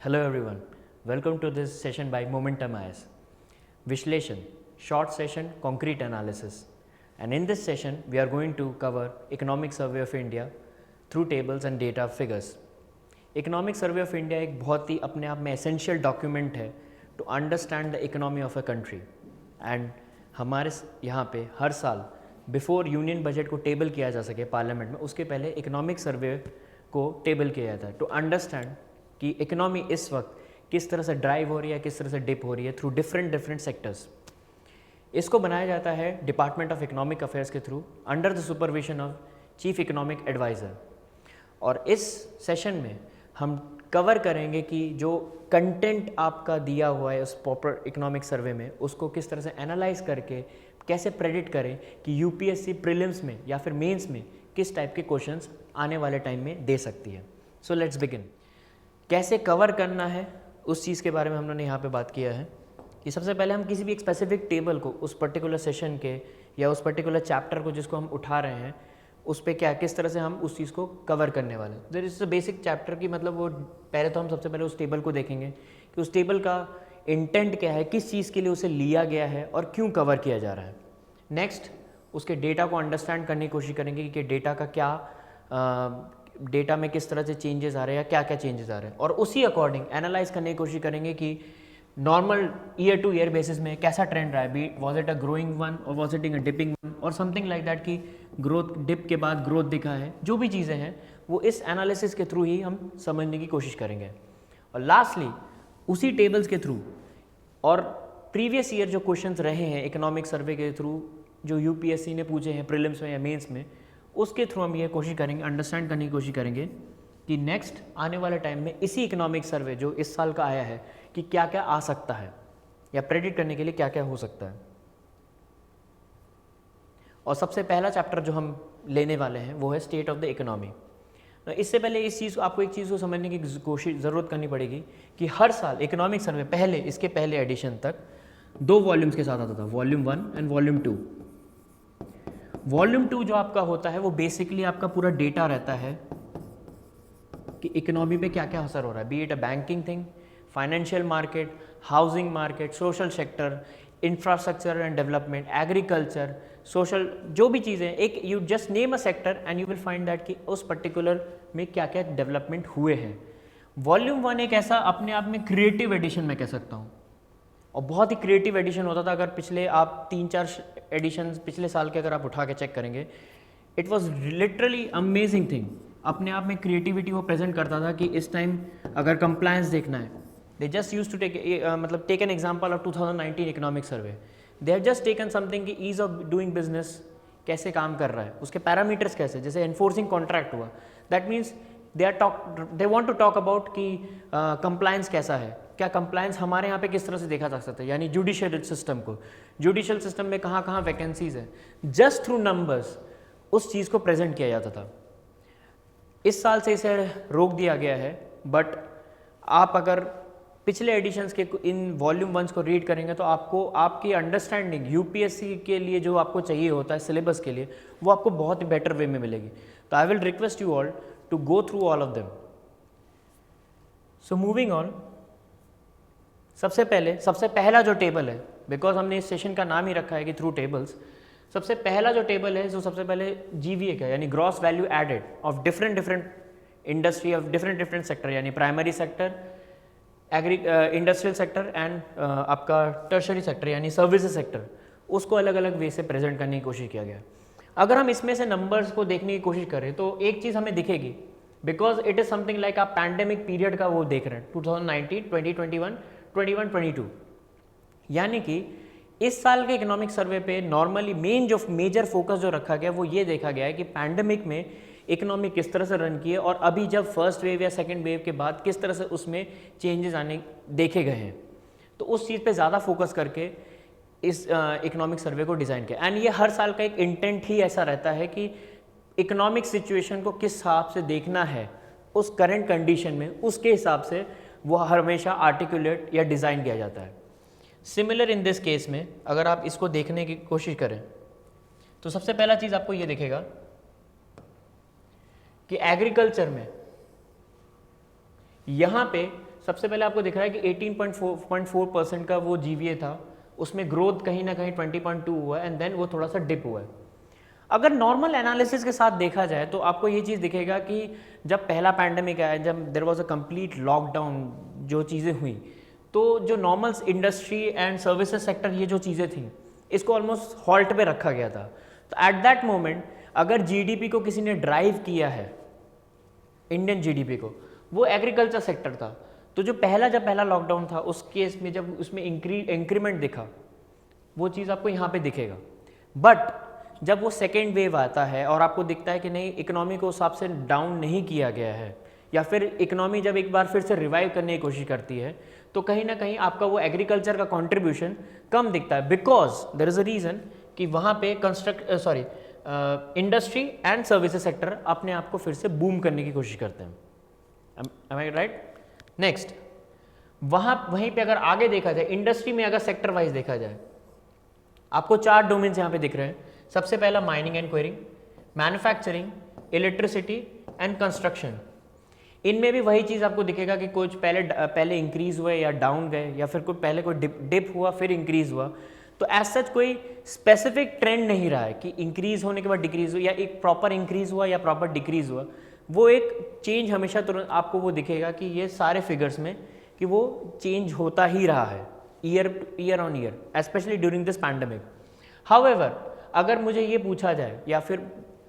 Hello everyone, welcome to this session by Momentum IS. Vishleshan, short session, concrete analysis. And in this session, we are going to cover Economic Survey of India through tables and data figures. Economic Survey of India एक बहुत ही अपने आप में essential document है to understand the economy of a country. And हमारे यहाँ पे हर साल बिफोर यूनियन बजट को टेबल किया जा सके पार्लियामेंट में, उसके पहले इकोनॉमिक सर्वे को टेबल किया जाता है टू अंडरस्टैंड कि इकोनॉमी इस वक्त किस तरह से ड्राइव हो रही है, किस तरह से डिप हो रही है थ्रू डिफरेंट सेक्टर्स. इसको बनाया जाता है डिपार्टमेंट ऑफ इकोनॉमिक अफेयर्स के through under the supervision of chief economic adviser. और इस सेशन में हम कवर करेंगे कि जो कंटेंट आपका दिया हुआ है उस प्रॉपर इकोनॉमिक सर्वे में, उसको किस तरह से एनालाइज करके कैसे प्रेडिक्ट करें कि यूपीएससी प्रीलिम्स में या फिर मेंस में किस टाइप के क्वेश्चंस आने वाले टाइम में दे सकती है. So let's begin. कैसे कवर करना है उस चीज़ के बारे में हमने यहाँ पे बात किया है कि सबसे पहले हम किसी भी एक स्पेसिफिक टेबल को उस पर्टिकुलर सेशन के या उस पर्टिकुलर चैप्टर को जिसको हम उठा रहे हैं उस पर क्या किस तरह से हम उस चीज़ को कवर करने वाले हैं. There is a basic chapter की मतलब वो पहले तो हम सबसे पहले उस टेबल को देखेंगे कि उस टेबल का इंटेंट क्या है, किस चीज़ के लिए उसे लिया गया है और क्यों कवर किया जा रहा है. नेक्स्ट उसके डेटा को अंडरस्टैंड करने की कोशिश करेंगे कि डेटा का क्या डेटा में किस तरह से चेंजेस आ रहे हैं या क्या क्या चेंजेस आ रहे हैं, और उसी अकॉर्डिंग एनालाइज करने की कोशिश करेंगे कि normal year to year basis में कैसा ट्रेंड रहा है. Be was it a growing one और was it a dipping one और समथिंग लाइक दैट कि ग्रोथ डिप के बाद ग्रोथ दिखा है. जो भी चीज़ें हैं वो इस एनालिसिस के थ्रू ही हम समझने की कोशिश करेंगे. और लास्टली उसी टेबल्स के थ्रू और प्रीवियस ईयर जो क्वेश्चंस रहे हैं इकोनॉमिक सर्वे के थ्रू जो यूपीएससी ने पूछे हैं प्रीलिम्स में या मेंस में, उसके थ्रू हम ये कोशिश करेंगे अंडरस्टैंड करने की कोशिश करेंगे कि नेक्स्ट आने वाले टाइम में इसी इकोनॉमिक सर्वे जो इस साल का आया है कि क्या क्या आ सकता है या प्रेडिक्ट करने के लिए क्या क्या हो सकता है. और सबसे पहला चैप्टर जो हम लेने वाले हैं वो है स्टेट ऑफ द इकोनॉमी. इससे पहले इस चीज़ को आपको एक चीज़ को समझने की कोशिश ज़रूरत करनी पड़ेगी कि हर साल इकोनॉमिक सर्वे पहले इसके पहले एडिशन तक 2 वॉल्यूम्स के साथ आता था, वॉल्यूम 1 एंड वॉल्यूम 2. वॉल्यूम 2 जो आपका होता है वो बेसिकली आपका पूरा डेटा रहता है कि इकोनॉमी पे क्या क्या असर हो रहा है, B it a banking thing, financial market, housing market, social sector, infrastructure and development, agriculture, social, जो भी चीज़ें एक you just name a sector and you will find that कि उस पर्टिकुलर में क्या क्या डेवलपमेंट हुए हैं. वॉल्यूम 1 एक ऐसा अपने आप में क्रिएटिव एडिशन मैं कह सकता हूँ और बहुत ही क्रिएटिव एडिशन होता था. अगर पिछले आप 3-4 एडिशन पिछले साल के अगर आप उठा के चेक करेंगे, it was literally amazing thing. अपने आप में क्रिएटिविटी वो प्रेजेंट करता था कि इस टाइम अगर कंप्लायंस देखना है, they just use to take मतलब take an example of 2019 economic survey. They have just taken something कि ईज ऑफ डूइंग बिजनेस कैसे काम कर रहा है, उसके पैरामीटर्स कैसे, जैसे एनफोर्सिंग कॉन्ट्रैक्ट हुआ, that means they want to talk about कि कंप्लायंस कैसा है, क्या कंप्लायंस हमारे यहाँ पे किस तरह से देखा जा सकता है, यानी जुडिशियल सिस्टम को, जुडिशियल सिस्टम में कहाँ कहाँ वैकेंसीज है, जस्ट थ्रू नंबर्स उस चीज़ को प्रेजेंट किया जाता था. इस साल से इसे रोक दिया गया है, बट आप अगर पिछले एडिशंस के इन वॉल्यूम 1 को रीड करेंगे तो आपको आपकी अंडरस्टैंडिंग यूपीएससी के लिए जो आपको चाहिए होता है सिलेबस के लिए वो आपको बहुत ही बेटर वे में मिलेगी. तो I will request you all to go through all of them. So moving on, सबसे पहला जो टेबल है, बिकॉज हमने इस सेशन का नाम ही रखा है कि थ्रू टेबल्स, सबसे पहला जो टेबल है जो सबसे पहले जीवीए का यानी gross value added of different industry of different sector, यानी primary sector, industrial sector and आपका टर्शरी सेक्टर यानी सर्विसेज सेक्टर, उसको अलग अलग वे से प्रेजेंट करने की कोशिश किया गया. अगर हम इसमें से नंबर्स को देखने की कोशिश करें तो एक चीज़ हमें दिखेगी, because it is something like आप पैंडेमिक पीरियड का वो देख रहे हैं 2019, 2021, 22, यानी कि इस साल के इकोनॉमिक सर्वे पे नॉर्मली मेजर फोकस जो रखा गया वो ये देखा गया है कि पैंडेमिक में इकोनॉमी किस तरह से रन की है और अभी जब फर्स्ट वेव या सेकंड वेव के बाद किस तरह से उसमें चेंजेस आने देखे गए हैं. तो उस चीज़ पे ज़्यादा फोकस करके इस इकोनॉमिक सर्वे को डिज़ाइन किया. एंड ये हर साल का एक इंटेंट ही ऐसा रहता है कि इकोनॉमिक सिचुएशन को किस हिसाब से देखना है उस करंट कंडीशन में, उसके हिसाब से वो हमेशा आर्टिकुलेट या डिज़ाइन किया जाता है. सिमिलर इन दिस केस में अगर आप इसको देखने की कोशिश करें तो सबसे पहला चीज़ आपको ये दिखेगा कि एग्रीकल्चर में यहाँ पे सबसे पहले आपको दिख रहा है कि 18.4% का वो GVA था, उसमें ग्रोथ कहीं ना कहीं 20.2 हुआ है एंड देन वो थोड़ा सा डिप हुआ है। अगर नॉर्मल एनालिसिस के साथ देखा जाए तो आपको ये चीज़ दिखेगा कि जब पहला पैंडमिक आया, जब there was a complete lockdown, जो चीज़ें हुई, तो जो normal industry and services sector, ये जो चीज़ें थी, इसको ऑलमोस्ट हॉल्ट पे रखा गया था। तो एट दैट मोमेंट अगर जीडीपी को किसी ने ड्राइव किया है, इंडियन जीडीपी को, वो एग्रीकल्चर सेक्टर था। तो जब पहला लॉकडाउन था उस केस में जब उसमें इंक्रीमेंट दिखा, वो चीज़ आपको यहाँ पे दिखेगा। बट जब वो सेकेंड वेव आता है और आपको दिखता है कि नहीं, इकोनॉमी को उस हिसाब से डाउन नहीं किया गया है, या फिर इकोनॉमी जब एक बार फिर से रिवाइव करने की कोशिश करती है, तो कहीं ना कहीं आपका वो एग्रीकल्चर का कंट्रीब्यूशन कम दिखता है, because there is a reason कि वहाँ पे इंडस्ट्री एंड सर्विसेज सेक्टर अपने आप को फिर से बूम करने की कोशिश करते हैं। एम आई राइट? नेक्स्ट, वहीं पे अगर आगे देखा जाए, इंडस्ट्री में अगर सेक्टर वाइज देखा जाए, आपको 4 डोमेन्स यहाँ पे दिख रहे हैं। सबसे पहला mining and quarrying, manufacturing, electricity and construction. इनमें भी वही चीज़ आपको दिखेगा कि कुछ पहले इंक्रीज हुए या डाउन गए, या फिर पहले कोई डिप हुआ फिर इंक्रीज हुआ। तो एज सच कोई स्पेसिफिक ट्रेंड नहीं रहा है कि इंक्रीज होने के बाद डिक्रीज हुआ, या एक प्रॉपर इंक्रीज हुआ या प्रॉपर डिक्रीज हुआ। वो एक चेंज हमेशा तुरंत आपको वो दिखेगा कि ये सारे फिगर्स में कि वो चेंज होता ही रहा है year on year, specially during this pandemic. However, अगर मुझे ये पूछा जाए या फिर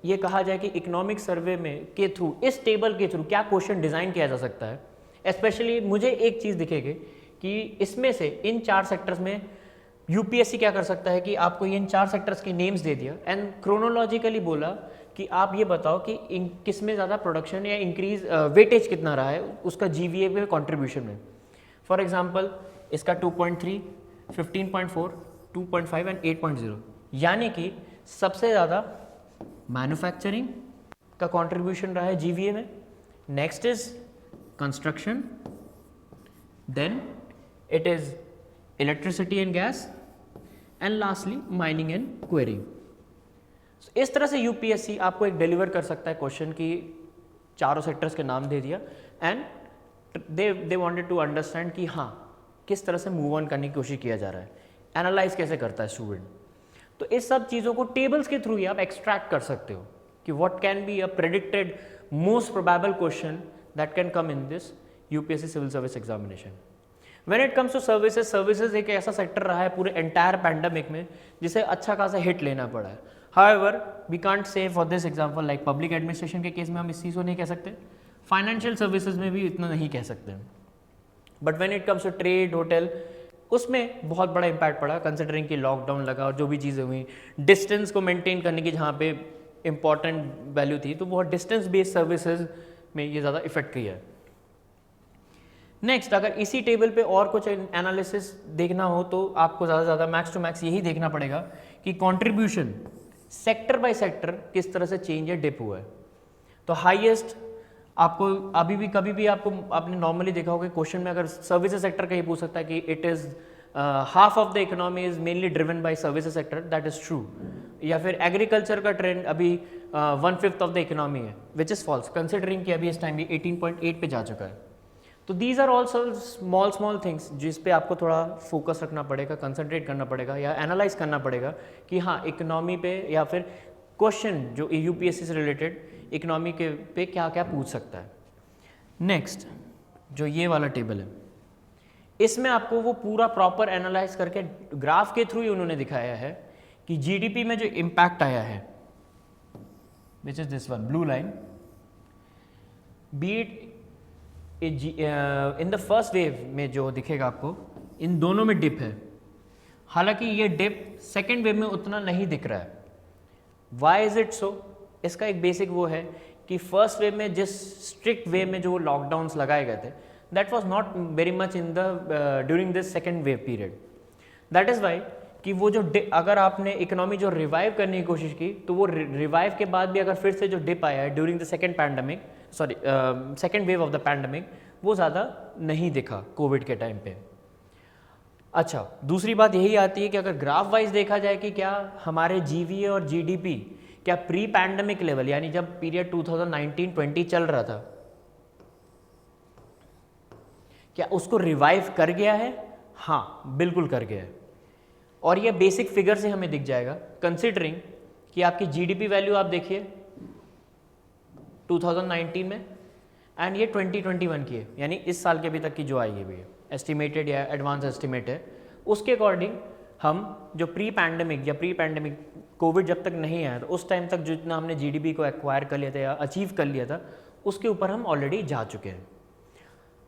ये कहा जाए कि इकोनॉमिक सर्वे में के थ्रू, इस टेबल के थ्रू क्या क्वेश्चन डिज़ाइन किया जा सकता है, स्पेशली मुझे एक चीज़ दिखेगी कि इसमें से इन 4 सेक्टर्स में यूपीएससी क्या कर सकता है कि आपको इन 4 सेक्टर्स के नेम्स दे दिया एंड क्रोनोलॉजिकली बोला कि आप ये बताओ कि किस में ज़्यादा प्रोडक्शन या इंक्रीज वेटेज कितना रहा है उसका जीवीए में कॉन्ट्रीब्यूशन में। फॉर एग्जाम्पल इसका 2.3, 15.4, 2.5 एंड 8.0, यानी कि सबसे ज़्यादा मैन्युफैक्चरिंग का कंट्रीब्यूशन रहा है जीवीए में। Next is construction, then it is electricity and gas, and lastly mining and quarrying. इस तरह से यूपीएससी आपको एक डिलीवर कर सकता है क्वेश्चन की, चारों सेक्टर्स के नाम दे दिया and they wanted to understand कि हाँ किस तरह से मूव ऑन करने की कोशिश किया जा रहा है, एनालाइज कैसे करता है स्टूडेंट। तो इस सब चीज़ों को टेबल्स के थ्रू ही आप एक्सट्रैक्ट कर सकते हो कि what can be a predicted most probable question that can come in this UPSC civil service examination. When it comes to services एक ऐसा सेक्टर रहा है पूरे एंटायर पैंडेमिक में जिसे अच्छा खासा हिट लेना पड़ा है। However we can't say for this example like public administration के केस में हम इस चीज़ को नहीं कह सकते, फाइनेंशियल सर्विसेज में भी इतना नहीं कह सकते। But when it comes to trade, hotel, उसमें बहुत बड़ा इम्पैक्ट पड़ा कंसिडरिंग कि लॉकडाउन लगा और जो भी चीज़ें हुई, डिस्टेंस को मेंटेन करने की जहाँ पे इंपॉर्टेंट वैल्यू थी, तो बहुत डिस्टेंस बेस्ड सर्विसेज में ये ज़्यादा इफेक्ट किया है। नेक्स्ट, अगर इसी टेबल पे और कुछ एनालिसिस देखना हो तो आपको ज़्यादा से ज़्यादा मैक्स टू मैक्स यही देखना पड़ेगा कि कंट्रीब्यूशन सेक्टर बाय सेक्टर किस तरह से चेंज या डिप हुआ है। तो हाईएस्ट आपको अभी भी कभी भी आपने नॉर्मली देखा होगा क्वेश्चन में अगर सर्विसेज सेक्टर का ही पूछ सकता है कि it is half of the economy is mainly driven by services sector, that is true. या फिर एग्रीकल्चर का ट्रेंड अभी 1/5 ऑफ द इकोनॉमी है, विच इज़ फॉल्स कंसिडरिंग कि अभी इस टाइम भी 18.8 पे जा चुका है। तो these are also small things जिस पे आपको थोड़ा फोकस रखना पड़ेगा, कंसंट्रेट करना पड़ेगा या एनालाइज करना पड़ेगा कि हाँ इकोनॉमी पे या फिर क्वेश्चन जो यूपीएससी से रिलेटेड इकोनॉमी के पे क्या क्या पूछ सकता है। नेक्स्ट, जो ये वाला टेबल है, इसमें आपको वो पूरा प्रॉपर एनालाइज करके ग्राफ के थ्रू ही उन्होंने दिखाया है कि जीडीपी में जो इम्पैक्ट आया है, which is this one blue line, beat in the first wave में जो दिखेगा आपको, इन दोनों में डिप है। हालांकि ये डिप सेकेंड वेव में उतना नहीं दिख रहा है। Why is it so? इसका एक बेसिक वो है कि फर्स्ट वेव में जिस स्ट्रिक्ट वे में जो लॉकडाउन्स लगाए गए थे, that was not very much in the during this second wave period. That is why कि वो जो अगर आपने इकोनॉमी जो रिवाइव करने की कोशिश की, तो वो रिवाइव के बाद भी अगर फिर से जो डिप आया है during the second wave of the pandemic, वो ज़्यादा नहीं दिखा कोविड के टाइम पे। अच्छा, दूसरी बात यही आती है कि अगर ग्राफ वाइज देखा जाए कि क्या हमारे जीवीए और जीडीपी क्या प्री पैंडमिक लेवल, यानी जब पीरियड 2019-20 चल रहा था, क्या उसको रिवाइव कर गया है? हाँ, बिल्कुल कर गया है। और ये बेसिक फिगर से हमें दिख जाएगा, कंसिडरिंग कि आपकी जीडीपी वैल्यू आप देखिए 2019 में एंड ये 2021 की है, यानी इस साल के अभी तक की जो आई है भी एस्टिमेटेड या एडवांस एस्टिमेट है, उसके अकॉर्डिंग हम जो प्री पैंडमिक कोविड जब तक नहीं आया तो उस टाइम तक जितना हमने जीडीपी को एक्वायर कर लिया था या अचीव कर लिया था, उसके ऊपर हम ऑलरेडी जा चुके हैं।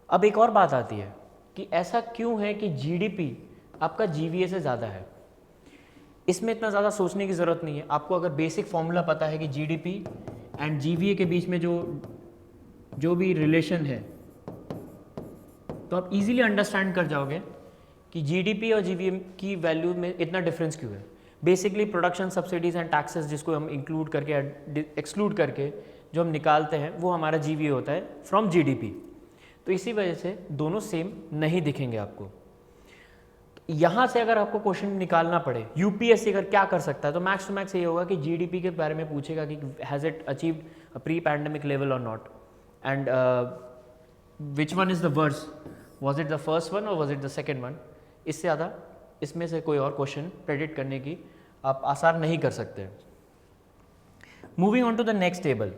अब एक और बात आती है कि ऐसा क्यों है कि जीडीपी आपका जीवीए से ज़्यादा है। इसमें इतना ज़्यादा सोचने की ज़रूरत नहीं है। आपको अगर बेसिक फॉर्मूला पता है कि जीडीपी एंड जीवीए के बीच में जो भी रिलेशन है, तो आप इजीली अंडरस्टैंड कर जाओगे कि जीडीपी और जीवीए की वैल्यू में इतना डिफरेंस क्यों है। Basically production subsidies and taxes जिसको हम इंक्लूड करके एक्सक्लूड करके जो हम निकालते हैं वो हमारा जीवीए होता है फ्रॉम जीडीपी। तो इसी वजह से दोनों सेम नहीं दिखेंगे आपको। यहाँ से अगर आपको क्वेश्चन निकालना पड़े, यूपीएससी अगर क्या कर सकता है, तो मैक्स टू मैक्स ये होगा कि जीडीपी के बारे में पूछेगा कि has it achieved pre pandemic level और not, and which one is the worse, was it the first one और was it the second one. इससे ज़्यादा इसमें से कोई और क्वेश्चन प्रेडिक्ट करने की आप आसार नहीं कर सकते। Moving on to the next table.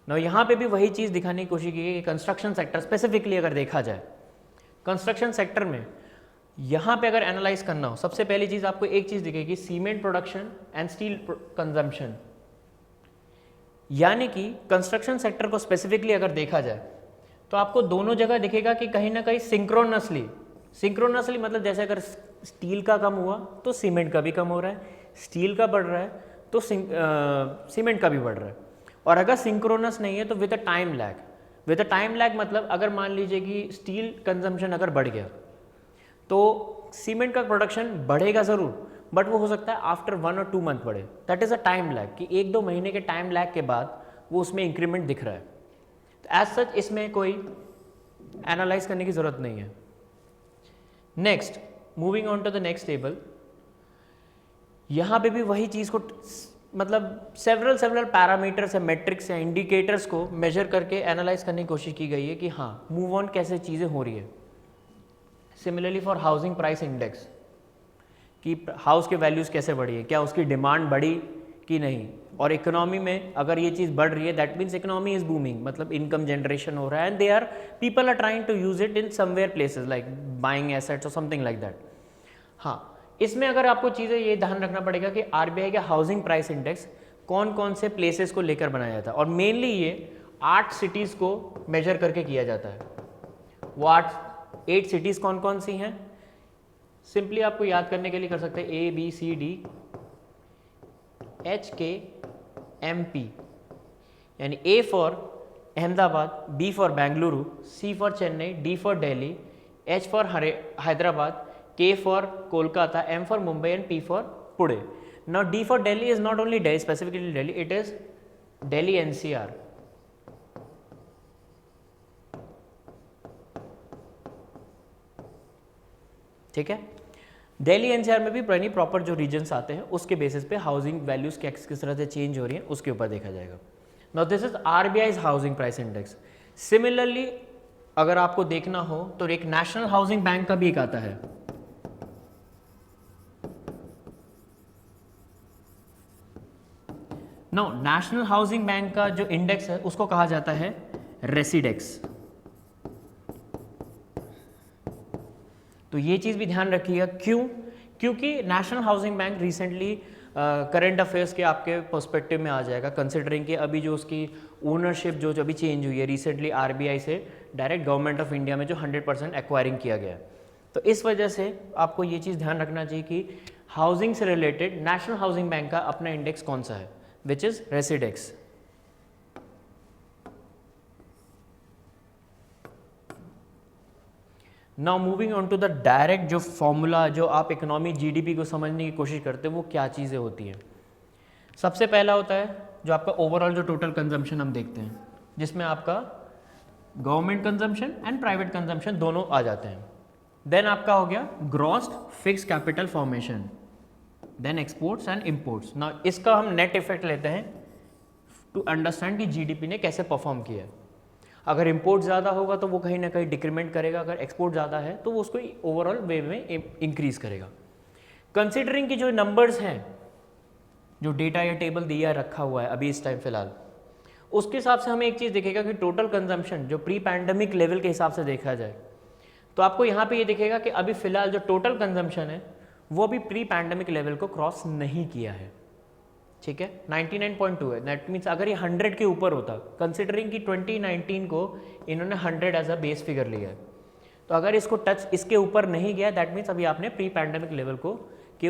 ना यहाँ पे भी वही चीज़ दिखाने की कोशिश की है कि कंस्ट्रक्शन सेक्टर स्पेसिफिकली अगर देखा जाए, कंस्ट्रक्शन सेक्टर में यहाँ पे अगर एनालाइज करना हो, सबसे पहली चीज़ आपको एक चीज़ दिखेगी, cement production and steel consumption. यानी कि कंस्ट्रक्शन सेक्टर को स्पेसिफिकली अगर देखा जाए तो आपको दोनों जगह दिखेगा कि कहीं ना कहीं सिंक्रोनसली मतलब जैसे अगर स्टील का कम हुआ तो सीमेंट का भी कम हो रहा है, स्टील का बढ़ रहा है तो सीमेंट का भी बढ़ रहा है। और अगर सिंक्रोनस नहीं है तो विद अ टाइम लैग मतलब अगर मान लीजिए कि स्टील कंजम्पशन अगर बढ़ गया तो सीमेंट का प्रोडक्शन बढ़ेगा ज़रूर, बट वो हो सकता है आफ्टर 1 और 2 मंथ बढ़े। That is a time lag, कि 1-2 महीने के टाइम लैग के बाद वो उसमें इंक्रीमेंट दिख रहा है। तो एज सच इसमें कोई एनालाइज करने की ज़रूरत नहीं है। Next, moving on to the next table. यहाँ पे भी वही चीज़ को मतलब सेवरल पैरामीटर्स या मेट्रिक्स या इंडिकेटर्स को मेजर करके एनालाइज करने की कोशिश की गई है कि हाँ मूव ऑन कैसे चीज़ें हो रही है। Similarly for housing price index, कि हाउस के वैल्यूज़ कैसे बढ़ी है, क्या उसकी डिमांड बढ़ी कि नहीं, और इकोनॉमी में अगर ये चीज़ बढ़ रही है that means economy is booming, मतलब इनकम जनरेशन हो रहा है and people are trying to use it in somewhere places like buying assets और समथिंग लाइक दैट। हाँ, इसमें अगर आपको चीज़ें ये ध्यान रखना पड़ेगा कि आरबीआई का हाउसिंग प्राइस इंडेक्स कौन कौन से प्लेसेस को लेकर बनाया जाता है, और मेनली ये 8 सिटीज़ को मेजर करके किया जाता है। वो 8 सिटीज़ कौन कौन सी हैं, सिंपली आपको याद करने के लिए कर सकते हैं ABCD HKMP, यानी A for Ahmedabad, B for Bengaluru, C for Chennai, D for Delhi, H for Hyderabad, K for Kolkata, M for Mumbai and P for Pune. Now D for Delhi is not only Delhi, specifically Delhi, it is Delhi NCR. ठीक है, Delhi NCR में भी यानी proper जो regions आते हैं उसके basis पे हाउसिंग वैल्यूज किस तरह से चेंज हो रही हैं उसके ऊपर देखा जाएगा। Now this is RBI's housing price index. Similarly अगर आपको देखना हो तो एक नेशनल हाउसिंग बैंक का भी एक आता है, नो नेशनल हाउसिंग बैंक का जो इंडेक्स है उसको कहा जाता है रेसिडेक्स। तो ये चीज़ भी ध्यान रखिएगा, क्यों? क्योंकि national housing bank recently current affairs के आपके पर्सपेक्टिव में आ जाएगा, कंसिडरिंग कि अभी जो उसकी ओनरशिप जो अभी चेंज हुई है रिसेंटली आरबीआई से डायरेक्ट गवर्नमेंट ऑफ इंडिया में जो 100% एक्वायरिंग किया गया है। तो इस वजह से आपको ये चीज़ ध्यान रखना चाहिए कि हाउसिंग से रिलेटेड नेशनल हाउसिंग बैंक का अपना इंडेक्स कौन सा है, which is Residex. Now moving on to the direct जो फॉर्मूला जो आप इकोनॉमी जीडीपी को समझने की कोशिश करते हैं वो क्या चीज़ें होती हैं। सबसे पहला होता है जो आपका ओवरऑल जो टोटल कंजम्पशन हम देखते हैं, जिसमें आपका government consumption and private consumption दोनों आ जाते हैं। देन आपका हो गया gross fix capital formation, then exports and imports. Now इसका हम नेट इफेक्ट लेते हैं टू अंडरस्टैंड कि जीडीपी ने कैसे परफॉर्म किया है। अगर इंपोर्ट ज़्यादा होगा तो वो कहीं ना कहीं डिक्रीमेंट करेगा, अगर एक्सपोर्ट ज़्यादा है तो वो उसको ओवरऑल वे में इंक्रीज करेगा। कंसिडरिंग की जो नंबर्स हैं, जो डेटा या टेबल दिया रखा हुआ है अभी इस टाइम फिलहाल, उसके हिसाब से हमें एक चीज़ दिखेगा कि टोटल कंजम्पशन जो प्री पैंडमिक लेवल के हिसाब से देखा जाए तो आपको यहाँ पे ये दिखेगा कि अभी फिलहाल जो टोटल कंजम्पशन है वो अभी प्री पैंडमिक लेवल को क्रॉस नहीं किया है, ठीक है, 99.2 है। दैट मीन्स अगर ये 100 के ऊपर होता, कंसिडरिंग कि 2019 को इन्होंने 100 एज अ बेस फिगर लिया है, तो अगर इसको टच इसके ऊपर नहीं गया दैट मीन्स अभी आपने प्री पैंडमिक लेवल को के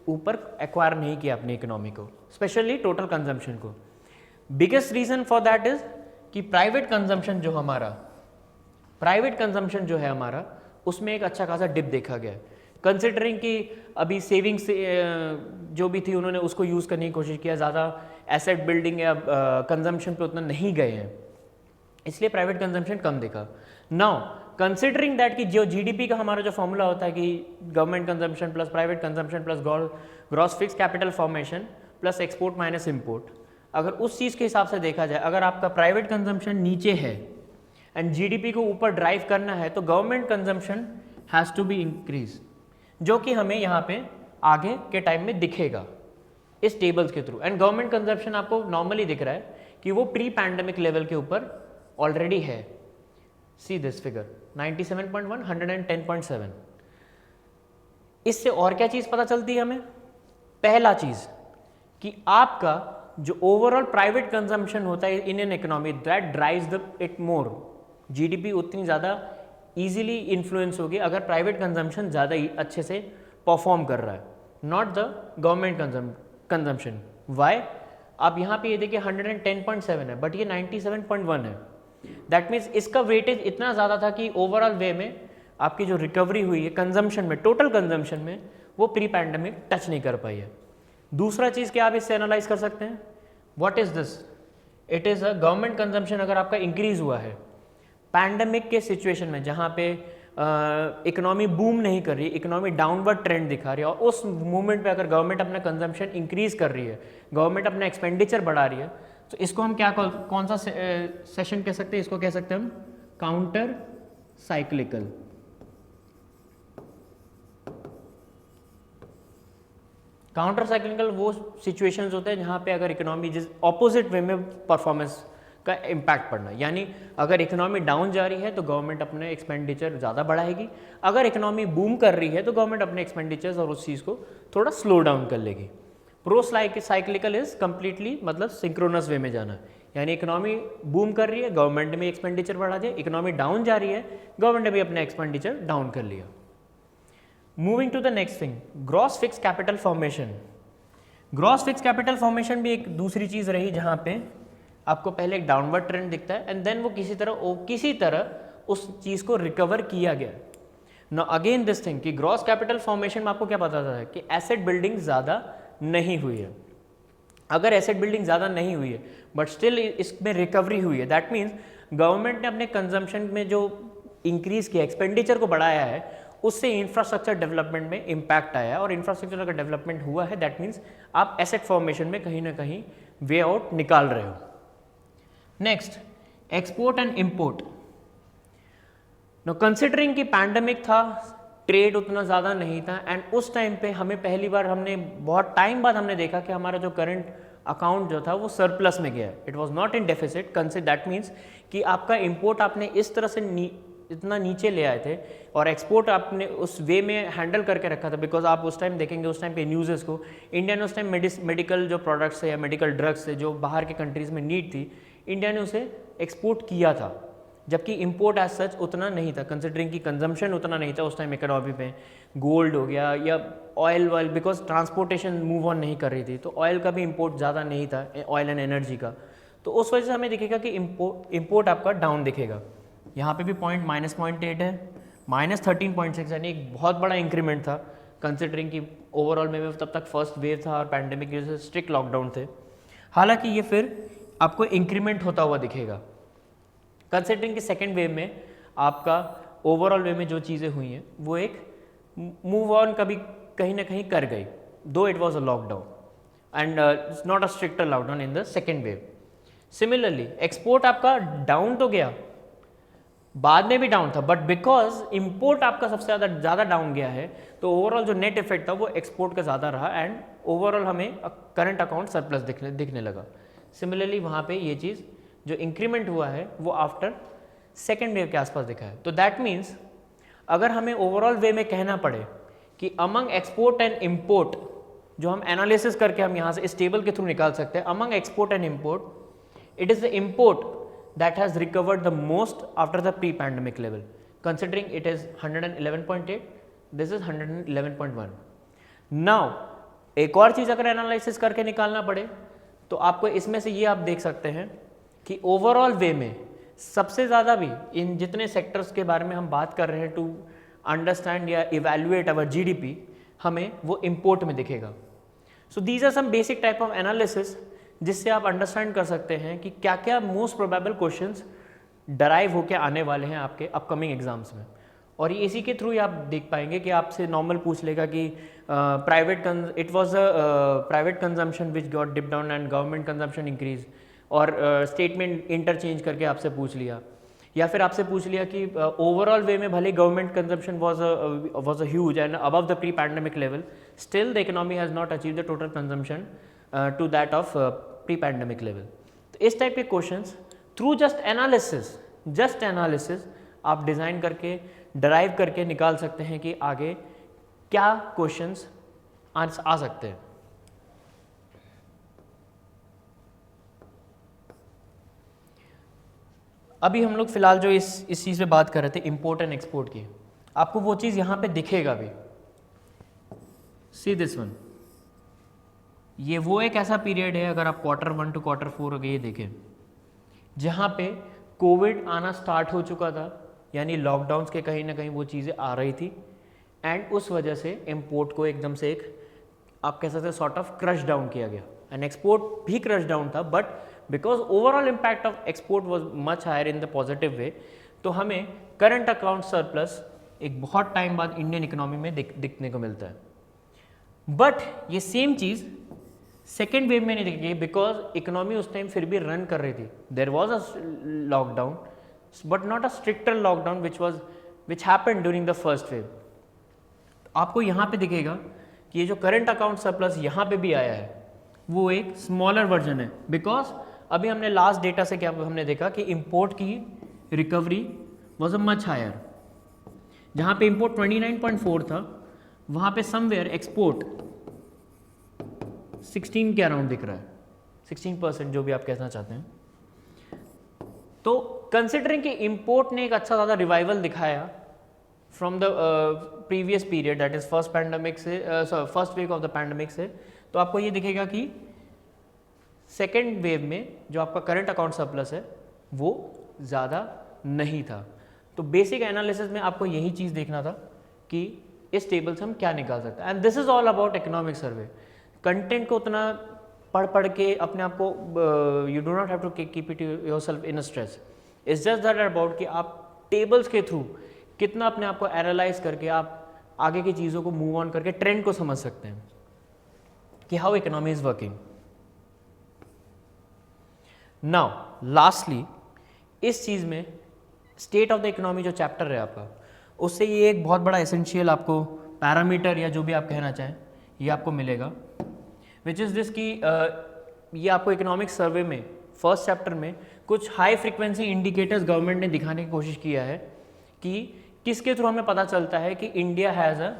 ऊपर एक्वायर नहीं किया अपनी इकोनॉमी को, स्पेशली टोटल कंजम्पशन को। Biggest reason for that is कि प्राइवेट कंजम्पशन जो है हमारा उसमें एक अच्छा खासा डिप देखा गया है। कंसिडरिंग कि अभी सेविंग्स जो भी थी उन्होंने उसको यूज़ करने की कोशिश किया, ज़्यादा एसेट बिल्डिंग या कंजम्पशन पे उतना नहीं गए हैं, इसलिए प्राइवेट कंजम्पशन कम दिखा। नाउ कंसिडरिंग दैट कि जो जीडीपी का हमारा जो फॉर्मूला होता है कि government consumption plus private consumption plus gross fix capital formation plus export minus import, अगर उस चीज़ के हिसाब से देखा जाए, अगर आपका प्राइवेट कंजम्पशन नीचे है एंड जीडीपी को ऊपर ड्राइव करना है तो government consumption has to be increase, जो कि हमें यहाँ पे आगे के टाइम में दिखेगा इस टेबल्स के थ्रू। एंड गवर्नमेंट कंजम्पशन आपको नॉर्मली दिख रहा है कि वो प्री पैंडमिक लेवल के ऊपर ऑलरेडी है। See this figure 97.1, 110.7। इससे और क्या चीज़ पता चलती है हमें? पहला चीज़ कि आपका जो ओवरऑल प्राइवेट कंजम्पशन होता है in an economy that drives the it more, GDP उतनी ज़्यादा इजीली इन्फ्लुएंस होगी अगर प्राइवेट कंजम्पशन ज़्यादा अच्छे से परफॉर्म कर रहा है, not the government consumption. Why? आप यहाँ पे ये देखिए 110.7 है बट ये 97.1 है। दैट मीन्स इसका वेटेज इतना ज़्यादा था कि ओवरऑल वे में आपकी जो रिकवरी हुई है कंजम्पशन में, टोटल कंजम्पशन में, वो प्री पैंडमिक टच नहीं कर पाई है। दूसरा चीज़ क्या आप इससे एनालाइज कर सकते हैं? What is this? It is a government consumption अगर आपका इंक्रीज हुआ है पैंडमिक के सिचुएशन में, जहाँ पे इकोनॉमी बूम नहीं कर रही, इकोनॉमी डाउनवर्ड ट्रेंड दिखा रही है, और उस मूवमेंट पे अगर गवर्नमेंट अपना कंजम्पशन इंक्रीज कर रही है, गवर्नमेंट अपना एक्सपेंडिचर बढ़ा रही है, तो इसको हम क्या कौन सा सेशन कह सकते हैं? इसको कह सकते हैं हम काउंटर साइक्लिकल। काउंटर साइक्लिकल वो सिचुएशंस होते हैं जहाँ पे अगर इकोनॉमी जिस ऑपोजिट वे में परफॉर्मेंस का इम्पैक्ट पड़ना, यानी अगर इकोनॉमी डाउन जा रही है तो गवर्नमेंट अपने एक्सपेंडिचर ज़्यादा बढ़ाएगी, अगर इकोनॉमी बूम कर रही है तो गवर्नमेंट अपने एक्सपेंडिचर्स और उस चीज़ को थोड़ा स्लो डाउन कर लेगी। प्रो साइक्लिकल इज कम्प्लीटली मतलब सिंक्रोनस वे में जाना, यानी इकोनॉमी बूम कर रही है, गवर्नमेंट ने भी एक्सपेंडिचर बढ़ा दिया, इकोनॉमी डाउन जा रही है, गवर्नमेंट ने भी अपना एक्सपेंडिचर डाउन कर लिया। Moving to the next thing, gross fix capital formation. Gross fix capital formation भी एक दूसरी चीज़ रही जहाँ पे आपको पहले एक डाउनवर्ड ट्रेंड दिखता है एंड देन वो किसी तरह उस चीज़ को रिकवर किया गया। नाउ अगेन दिस थिंग कि ग्रॉस कैपिटल फॉर्मेशन में आपको क्या पता था कि एसेट बिल्डिंग ज़्यादा नहीं हुई है। अगर एसेट बिल्डिंग ज़्यादा नहीं हुई है बट स्टिल इसमें रिकवरी हुई है, दैट मीन्स गवर्नमेंट ने अपने कंजम्पशन में जो इंक्रीज किया, एक्सपेंडिचर को बढ़ाया है, उससे इंफ्रास्ट्रक्चर डेवलपमेंट में इम्पैक्ट आया है, और इंफ्रास्ट्रक्चर अगर डेवलपमेंट हुआ है दैट मीन्स आप एसेट फॉर्मेशन में कहीं ना कहीं वे आउट निकाल रहे हो। Next, export and import. No considering कि पैंडेमिक था, ट्रेड उतना ज़्यादा नहीं था, एंड उस टाइम पे हमें पहली बार बहुत टाइम बाद हमने देखा कि हमारा जो करंट अकाउंट जो था वो सरप्लस में गया, it was not in deficit. That means कि आपका इम्पोर्ट आपने इस तरह से इतना नीचे ले आए थे और एक्सपोर्ट आपने उस वे में हैंडल करके रखा था, बिकॉज आप उस टाइम देखेंगे उस टाइम पे न्यूज़ को, इंडिया ने उस टाइम मेडिकल जो प्रोडक्ट्स है या मेडिकल ड्रग्स है जो बाहर के कंट्रीज़ में नीड थी, इंडिया ने उसे एक्सपोर्ट किया था, जबकि इंपोर्ट एज सच उतना नहीं था, कंसिडरिंग की कंजम्पशन उतना नहीं था उस टाइम इकोनॉमी पे। गोल्ड हो गया या oil because transportation move on नहीं कर रही थी, तो ऑयल का भी इंपोर्ट ज़्यादा नहीं था, ऑयल एंड एनर्जी का, तो उस वजह से हमें दिखेगा कि इंपोर्ट आपका डाउन दिखेगा। यहाँ पे भी -0.8 है, -13.6, यानी एक बहुत बड़ा इंक्रीमेंट था कंसिडरिंग कि ओवरऑल में तब तक फर्स्ट वेव था और पैंडेमिक की वजह से स्ट्रिक्ट लॉकडाउन थे। हालांकि ये फिर आपको इंक्रीमेंट होता हुआ दिखेगा कंसिडरिंग कि सेकेंड वेव में आपका ओवरऑल वे में जो चीज़ें हुई हैं वो एक मूव ऑन कभी कहीं ना कहीं कर गई, दो it was a lockdown and it's not a stricter lockdown in the second wave. Similarly export आपका डाउन तो गया बाद में भी डाउन था, बट बिकॉज इंपोर्ट आपका सबसे ज़्यादा डाउन गया है, तो ओवरऑल जो नेट इफेक्ट था वो एक्सपोर्ट का ज़्यादा रहा एंड ओवरऑल हमें करंट अकाउंट सरप्लस दिखने लगा। सिमिलरली वहाँ पे ये चीज़ जो इंक्रीमेंट हुआ है वो आफ्टर सेकेंड वेव के आसपास दिखा है। तो दैट मीन्स अगर हमें ओवरऑल वे में कहना पड़े कि अमंग एक्सपोर्ट एंड इम्पोर्ट, जो हम एनालिसिस करके हम यहाँ से इस टेबल के थ्रू निकाल सकते हैं, among export and import it is the import that has recovered the most after the pre-pandemic level, considering it is 111.8, this is 111.1. Now एक और चीज़ अगर एनालिसिस करके निकालना पड़े तो आपको इसमें से ये आप देख सकते हैं कि ओवरऑल वे में सबसे ज़्यादा भी इन जितने सेक्टर्स के बारे में हम बात कर रहे हैं टू अंडरस्टैंड या इवेल्युएट अवर जीडीपी, हमें वो इम्पोर्ट में दिखेगा। So these are some basic type of analysis जिससे आप अंडरस्टैंड कर सकते हैं कि क्या क्या मोस्ट प्रोबेबल क्वेश्चंस डराइव होकर आने वाले हैं आपके अपकमिंग एग्जाम्स में। और ये इसी के थ्रू ही आप देख पाएंगे कि आपसे नॉर्मल पूछ लेगा कि it was a private consumption which got dip down and government consumption increase, और स्टेटमेंट इंटरचेंज करके आपसे पूछ लिया, या फिर आपसे पूछ लिया कि ओवरऑल वे में भले government consumption was a huge and above the pre pandemic level, still the economy has not achieve the total consumption to that of pre pandemic level. तो इस टाइप के क्वेश्चंस थ्रू जस्ट एनालिसिस आप design करके derive करके निकाल सकते हैं कि आगे क्या क्वेश्चंस आ सकते हैं। अभी हम लोग फिलहाल जो इस चीज़ पे बात कर रहे थे इम्पोर्ट एंड एक्सपोर्ट की, आपको वो चीज़ यहाँ पे दिखेगा भी। सी दिस वन, ये वो एक ऐसा पीरियड है, अगर आप Q1 to Q4 अगर ये देखें, जहाँ पे कोविड आना स्टार्ट हो चुका था, यानी लॉकडाउन्स के कहीं ना कहीं वो चीज़ें आ रही थी एंड उस वजह से इम्पोर्ट को एकदम से एक आप कह सकते हैं सॉर्ट ऑफ क्रश डाउन किया गया एंड एक्सपोर्ट भी क्रश डाउन था, but because overall impact of export was much higher in the positive way, तो हमें करंट अकाउंट सरप्लस एक बहुत टाइम बाद इंडियन इकोनॉमी में दिखने को मिलता है। बट ये सेम चीज़ सेकेंड वेव में नहीं दिखेगी बिकॉज इकोनॉमी उस टाइम फिर भी रन कर रही थी। There was a lockdown but not a stricter lockdown which happened during the first wave. आपको यहाँ पे दिखेगा कि ये जो करंट अकाउंट सरप्लस यहाँ पे भी आया है वो एक स्मॉलर वर्जन है, बिकॉज अभी हमने लास्ट डेटा से क्या हमने देखा कि इंपोर्ट की recovery was a much higher. जहाँ पे इंपोर्ट 29.4 था वहाँ पे समवेयर एक्सपोर्ट 16 के अराउंड दिख रहा है, 16% जो भी आप कहना चाहते हैं। तो कंसिडरिंग कि इंपोर्ट ने एक अच्छा ज़्यादा रिवाइवल दिखाया from the previous period, that is first pandemic से first wave of the pandemic से, तो आपको ये दिखेगा कि सेकेंड वेव में जो आपका करंट अकाउंट सरप्लस है वो ज़्यादा नहीं था। तो बेसिक एनालिसिस में आपको यही चीज़ देखना था कि इस टेबल से हम क्या निकाल सकते हैं। And this is all about economic survey. Content को उतना पढ़ के अपने आप को you do not have to keep it yourself in stress. It's just that about कि आप टेबल्स के थ्रू कितना अपने आप को एनालाइज करके आप आगे की चीज़ों को मूव ऑन करके ट्रेंड को समझ सकते हैं कि how economy is working. Now lastly इस चीज़ में स्टेट ऑफ द इकोनॉमी जो चैप्टर है आपका, उससे ये एक बहुत बड़ा एसेंशियल आपको पैरामीटर या जो भी आप कहना चाहें ये आपको मिलेगा, विच इज़ दिस कि ये आपको इकोनॉमिक सर्वे में फर्स्ट चैप्टर में कुछ हाई फ्रिक्वेंसी इंडिकेटर्स गवर्नमेंट ने दिखाने की कोशिश किया है कि किसके थ्रू हमें पता चलता है कि India has a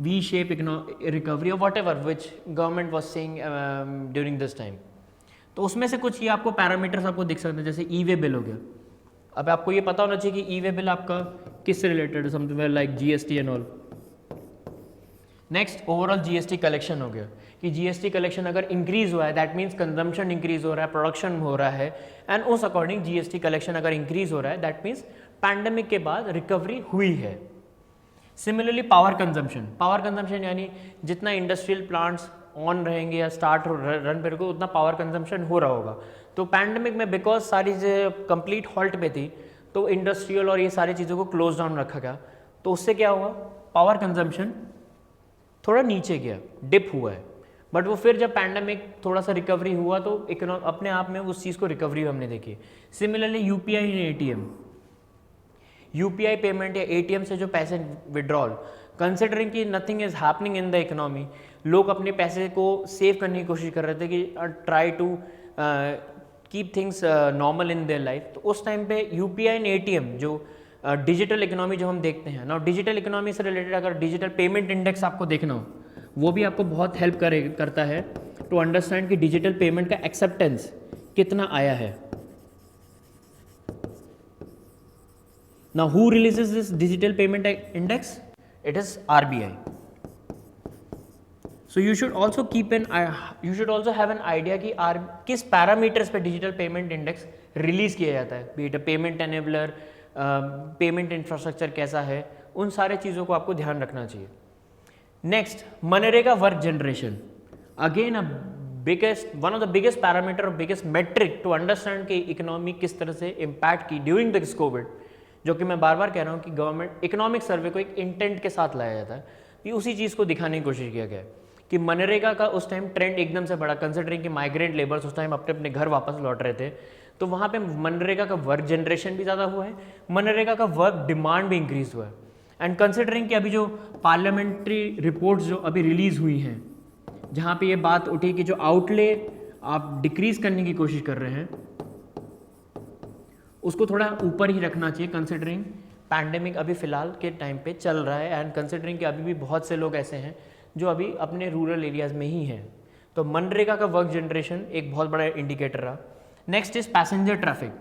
V shape recovery और whatever which government was saying during this time. तो उसमें से कुछ ये आपको पैरामीटर्स आपको दिख सकते हैं, जैसे ई वे बिल हो गया। अब आपको ये पता होना चाहिए कि ई वे बिल आपका किससे रिलेटेड है, something like GST and all. Next overall GST collection हो गया कि जीएसटी कलेक्शन अगर इंक्रीज हुआ है दैट मीन्स कंजम्पशन इंक्रीज हो रहा है, प्रोडक्शन हो रहा है, एंड उस अकॉर्डिंग जीएसटी कलेक्शन अगर इंक्रीज हो रहा है दैट मीन्स पैंडेमिक के बाद रिकवरी हुई है। सिमिलरली पावर कंजम्पशन यानी जितना इंडस्ट्रियल प्लांट्स ऑन रहेंगे या स्टार्ट रन पे उतना पावर कंजम्पशन हो रहा होगा। तो पैंडेमिक में बिकॉज सारी कंप्लीट हॉल्ट पे थी तो इंडस्ट्रियल और ये सारी चीज़ों को क्लोज डाउन रखा गया, तो उससे क्या हुआ, पावर कंजम्पशन थोड़ा नीचे गया, डिप हुआ है। बट वो फिर जब पैंडेमिक थोड़ा सा रिकवरी हुआ तो अपने आप में उस चीज़ को रिकवरी हमने देखी। Similarly UPI and ATM, UPI payment या एटीएम से जो पैसे विड्रॉल, कंसिडरिंग कि nothing is happening in the economy, लोग अपने पैसे को सेव करने की कोशिश कर रहे थे कि try to keep things normal in their life. तो उस टाइम पे यूपीआई एंड एटीएम जो डिजिटल इकोनॉमी जो हम देखते हैं ना, डिजिटल इकोनॉमी से रिलेटेड अगर डिजिटल पेमेंट इंडेक्स आपको देखना हो, वो भी आपको बहुत हेल्प करता है टू अंडरस्टैंड कि डिजिटल पेमेंट का एक्सेप्टेंस कितना आया है। Now who releases this digital payment index? It is RBI. So you should also have an idea कि किस पैरामीटर्स पे डिजिटल पेमेंट इंडेक्स रिलीज किया जाता है, B it payment enabler, payment infrastructure कैसा है, उन सारे चीज़ों को आपको ध्यान रखना चाहिए। Next, MNREGA work generation, again one of the biggest parameter और बिगेस्ट मेट्रिक टू अंडरस्टैंड कि इकोनॉमी किस तरह से इम्पैक्ट की ड्यूरिंग दिस कोविड, जो कि मैं बार बार कह रहा हूँ कि गवर्नमेंट इकोनॉमिक सर्वे को एक इंटेंट के साथ लाया जाता है, कि उसी चीज़ को दिखाने की कोशिश किया गया है कि मनरेगा का उस टाइम ट्रेंड एकदम से बढ़ा, कंसिडरिंग कि माइग्रेंट लेबर्स उस टाइम अपने अपने घर वापस लौट रहे थे, तो वहाँ पे मनरेगा का वर्क जनरेशन भी ज़्यादा हुआ है, मनरेगा का वर्क डिमांड भी इंक्रीज हुआ है। एंड कंसिडरिंग कि अभी जो पार्लियामेंट्री रिपोर्ट्स जो अभी रिलीज हुई हैं, जहाँ पे ये बात उठी कि जो आउटले आप डिक्रीज करने की कोशिश कर रहे हैं उसको थोड़ा ऊपर ही रखना चाहिए, कंसिडरिंग पैंडेमिक अभी फिलहाल के टाइम पे चल रहा है, एंड कंसिडरिंग कि अभी भी बहुत से लोग ऐसे हैं जो अभी अपने रूरल एरियाज में ही हैं। तो मनरेगा का वर्क जनरेशन एक बहुत बड़ा इंडिकेटर रहा। Next is passenger traffic.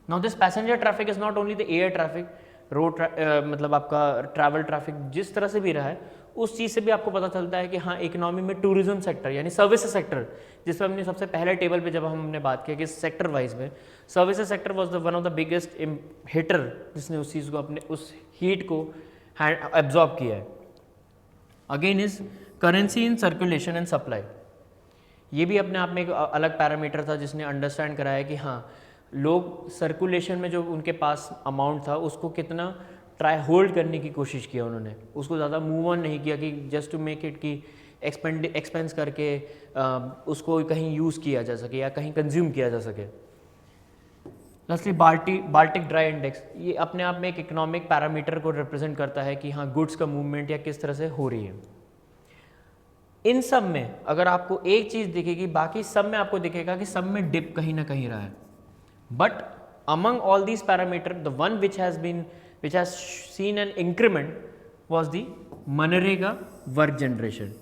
Now this passenger traffic is not only the air traffic, road मतलब आपका ट्रैवल ट्रैफिक जिस तरह से भी रहा है, उस चीज़ से भी आपको पता चलता है कि हाँ, इकोनॉमी में टूरिज्म सेक्टर यानी सर्विसेज सेक्टर, जिस पर हमने सबसे पहले टेबल पे जब हमने बात किया कि सेक्टर वाइज में services sector was the one of the biggest hitter, जिसने उस चीज़ को अपने उस हीट को एब्जॉर्ब किया है। Again is currency in circulation and supply, ये भी अपने आप में एक अलग पैरामीटर था जिसने अंडरस्टैंड कराया कि हाँ, लोग सर्कुलेशन में जो उनके पास अमाउंट था उसको कितना ट्राई होल्ड करने की कोशिश किया उन्होंने, उसको ज़्यादा मूव ऑन नहीं किया कि जस्ट टू मेक इट कि एक्सपेंस करके उसको कहीं यूज़ किया जा सके या कहीं कंज्यूम किया जा सके। लस्टली बाल्टिक ड्राई इंडेक्स, ये अपने आप में एक इकोनॉमिक पैरामीटर को रिप्रेजेंट करता है कि हाँ, गुड्स का मूवमेंट या किस तरह से हो रही है। इन सब में अगर आपको एक चीज़ दिखेगी, बाकी सब में आपको दिखेगा कि सब में डिप कहीं ना कहीं रहा है, but among all these parameters, the one which has seen an increment was the MNREGA work generation.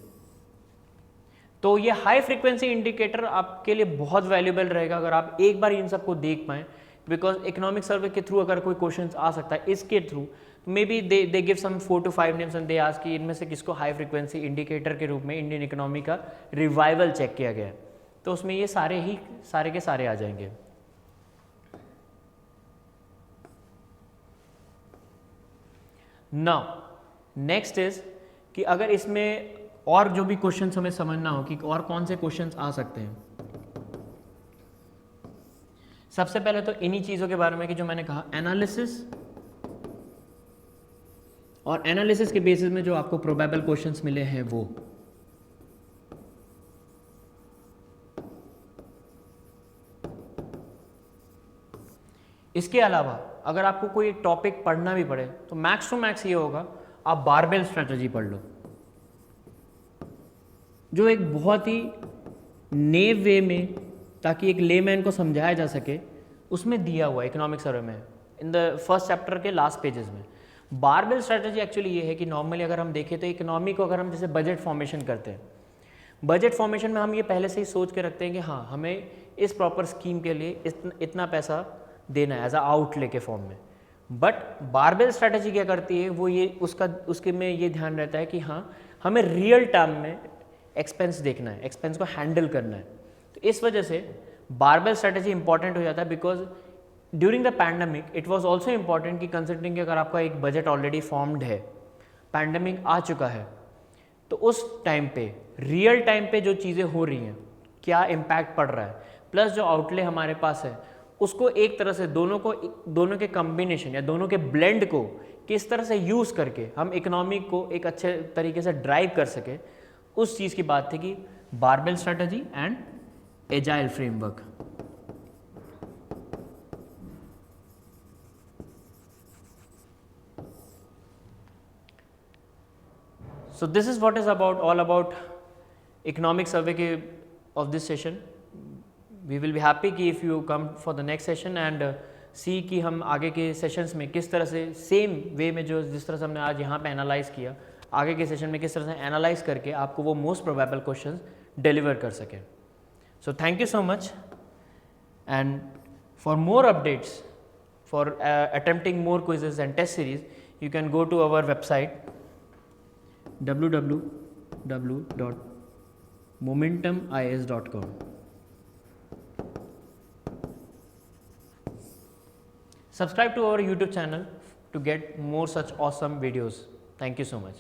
तो ये हाई फ्रीक्वेंसी इंडिकेटर आपके लिए बहुत वैल्यूबल रहेगा अगर आप एक बार इन सबको देख पाएँ, बिकॉज इकोनॉमिक सर्वे के थ्रू अगर कोई क्वेश्चन आ सकता है इसके through, maybe they give some 4 to 5 names and they ask कि इनमें से किसको हाई फ्रीक्वेंसी इंडिकेटर के रूप में इंडियन इकोनॉमी का रिवाइवल चेक किया गया है, तो उसमें ये सारे के सारे आ जाएंगे। नाउ नेक्स्ट इज कि अगर इसमें और जो भी क्वेश्चंस हमें समझना हो कि और कौन से क्वेश्चंस आ सकते हैं, सबसे पहले तो इन्हीं चीज़ों के बारे में कि जो मैंने कहा एनालिसिस, और एनालिसिस के बेसिस में जो आपको प्रोबेबल क्वेश्चंस मिले हैं वो। इसके अलावा अगर आपको कोई एक टॉपिक पढ़ना भी पड़े तो मैक्स टू मैक्स ये होगा आप बारबेल स्ट्रेटजी पढ़ लो, जो एक बहुत ही नेव वे में, ताकि एक लेमैन को समझाया जा सके, उसमें दिया हुआ इकोनॉमिक सर्वे में इन द फर्स्ट चैप्टर के लास्ट पेजेस में। बारबेल स्ट्रेटजी एक्चुअली ये है कि नॉर्मली अगर हम देखें तो इकोनॉमी को अगर हम जैसे बजट फॉर्मेशन करते हैं, बजट फॉर्मेशन में हम ये पहले से ही सोच के रखते हैं कि हाँ, हमें इस प्रॉपर स्कीम के लिए इतना पैसा देना है एज अ आउटले के फॉर्म में। बट बारबेल स्ट्रेटजी क्या करती है, वो ये उसके में ये ध्यान रहता है कि हाँ, हमें रियल टर्म में एक्सपेंस देखना है, एक्सपेंस को हैंडल करना है। तो इस वजह से बारबेल स्ट्रेटजी इंपॉर्टेंट हो जाता है, because during the pandemic it was also important कि कंसिडरिंग कि अगर आपका एक बजट ऑलरेडी फॉर्म्ड है, पैंडमिक आ चुका है, तो उस टाइम पे रियल टाइम पे जो चीज़ें हो रही हैं, क्या इम्पैक्ट पड़ रहा है, प्लस जो आउटले हमारे पास है उसको एक तरह से दोनों के कॉम्बिनेशन या दोनों के ब्लेंड को किस तरह से यूज़ करके हम इकोनॉमी को एक अच्छे तरीके से ड्राइव कर सके, उस चीज़ की बात थी कि barbell strategy and agile framework. So this is what is all about economic survey के of this session. We will be happy कि if you come for the next session and see कि हम आगे के सेशंस में किस तरह से सेम वे में जो जिस तरह से हमने आज यहाँ पे एनालाइज किया, आगे के सेशन में किस तरह से एनालाइज करके आपको वो मोस्ट प्रोबेबल क्वेश्चंस डिलीवर कर सकें. So thank you so much, and for more updates, for attempting more quizzes and test series, you can go to our website www.momentumIAS.com. Subscribe to our YouTube channel to get more such awesome videos. Thank you so much.